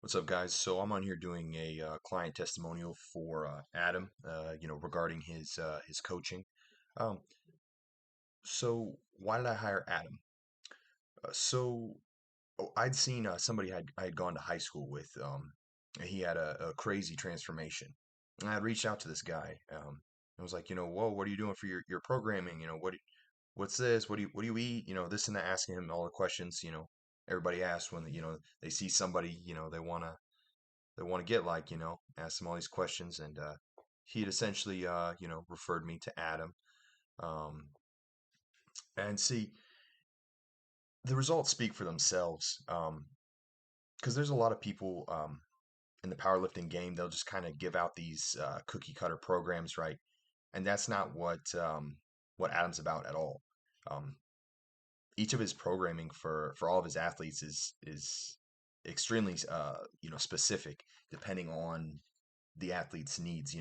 What's up, guys? So I'm on here doing a client testimonial for Adam, regarding his coaching. Um, so why did I hire Adam? I'd seen somebody I had gone to high school with. And he had a crazy transformation. And I had reached out to this guy. I was like, whoa, what are you doing for your programming? What's this? What do you eat? This and that. Asking him all the questions. Everybody asks when they see somebody. They want to get like, ask him all these questions. And he had essentially, referred me to Adam. Um, and see, the results speak for themselves. Because there's a lot of people in the powerlifting game, they'll just kind of give out these cookie cutter programs, right? And that's not what Adam's about at all. Um, each of his programming for all of his athletes is extremely specific, depending on the athlete's needs,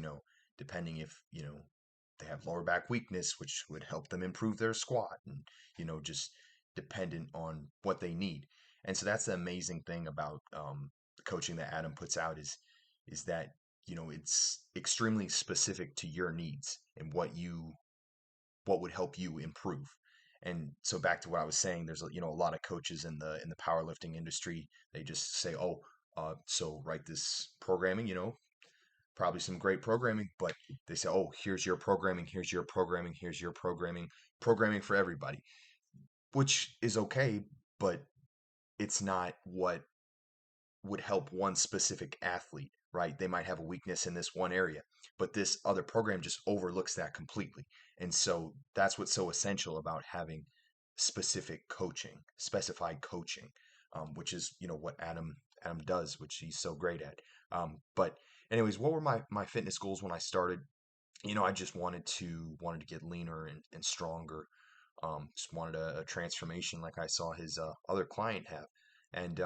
depending if, they have lower back weakness, which would help them improve their squat and, just dependent on what they need. And so that's the amazing thing about the coaching that Adam puts out is that, it's extremely specific to your needs and what would help you improve. And so back to what I was saying, there's a lot of coaches in the powerlifting industry. They just say, oh, so write this programming, probably some great programming, but they say, oh, here's your programming, here's your programming, here's your programming for everybody, which is okay, but it's not what would help one specific athlete, right? They might have a weakness in this one area, but this other program just overlooks that completely. And so that's what's so essential about having specified coaching, which is what Adam does, which he's so great at. But anyways, what were my fitness goals when I started? I just wanted to get leaner and stronger. Just wanted a transformation like I saw his other client have. And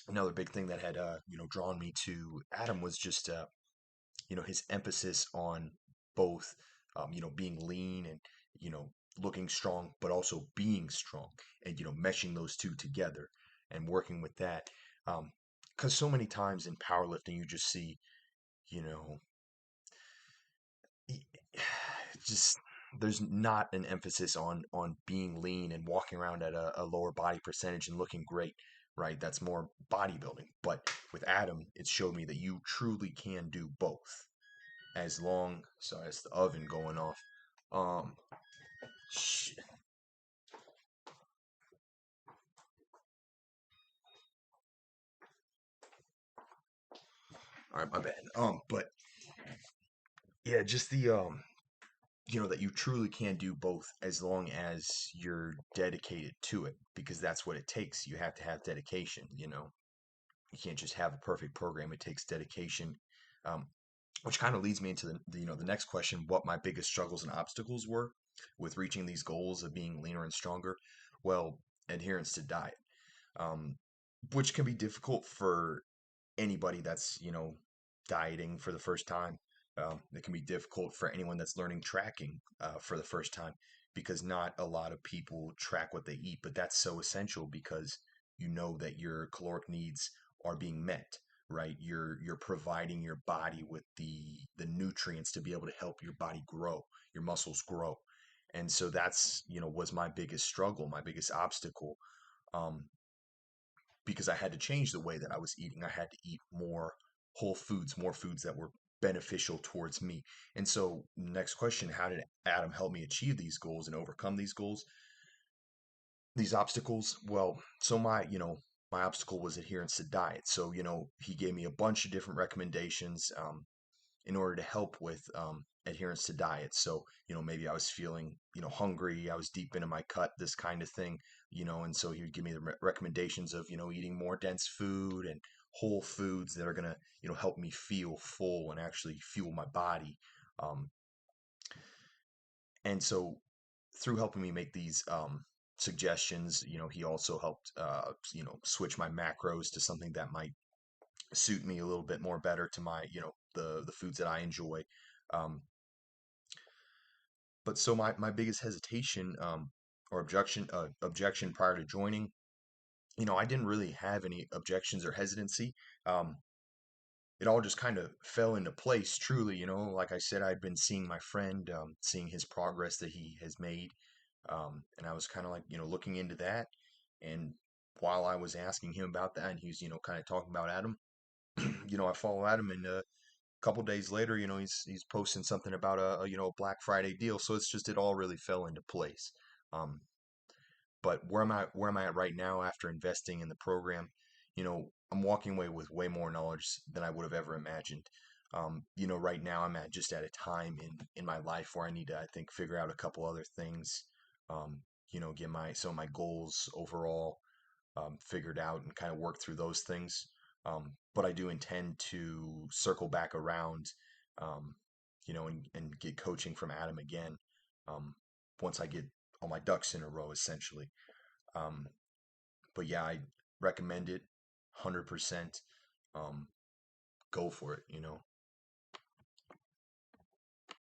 another big thing that had drawn me to Adam was just his emphasis on both being lean and you know looking strong, but also being strong, and meshing those two together and working with that. Because so many times in powerlifting, you just see you know just there's not an emphasis on being lean and walking around at a lower body percentage and looking great, right? That's more bodybuilding. But with Adam, it showed me that you truly can do both, as long, sorry, it's the oven going off. um shit. All right, my bad. But yeah, just the that you truly can do both as long as you're dedicated to it, because that's what it takes. You have to have dedication. You can't just have a perfect program. It takes dedication. um, which kind of leads me into the next question: what my biggest struggles and obstacles were with reaching these goals of being leaner and stronger. Well, adherence to diet, um, which can be difficult for anybody that's dieting for the first time. It can be difficult for anyone that's learning tracking for the first time, because not a lot of people track what they eat, but that's so essential because you know that your caloric needs are being met, right? You're providing your body with the nutrients to be able to help your body grow, your muscles grow. And so that's was my biggest struggle, my biggest obstacle. um, because I had to change the way that I was eating. I had to eat more whole foods, more foods that were beneficial towards me. And so, next question: how did Adam help me achieve these goals and overcome these goals, these obstacles? Well, so my obstacle was adherence to diet. So, he gave me a bunch of different recommendations in order to help with adherence to diet. So, maybe I was feeling, hungry, I was deep into my cut, this kind of thing, and so he would give me the recommendations of, eating more dense food and whole foods that are going to, help me feel full and actually fuel my body. Um, and so through helping me make these suggestions, he also helped, switch my macros to something that might suit me a little bit more better to my, the foods that I enjoy. Um, But so my biggest hesitation or objection prior to joining I didn't really have any objections or hesitancy. Um, it all just kind of fell into place, truly. Like I said, I'd been seeing my friend, seeing his progress that he has made. And I was kind of like, looking into that. And while I was asking him about that, and he was, kind of talking about Adam, I follow Adam, and a couple days later, he's posting something about a Black Friday deal. So it's just, it all really fell into place. Um, but where am I at right now after investing in the program? I'm walking away with way more knowledge than I would have ever imagined. Right now I'm at a time in my life where I need to, I think, figure out a couple other things. Get my goals overall figured out and kind of work through those things. But I do intend to circle back around, um, and get coaching from Adam again, um, once I get all my ducks in a row, essentially. Um, but yeah, I recommend it 100%. Um, go for it.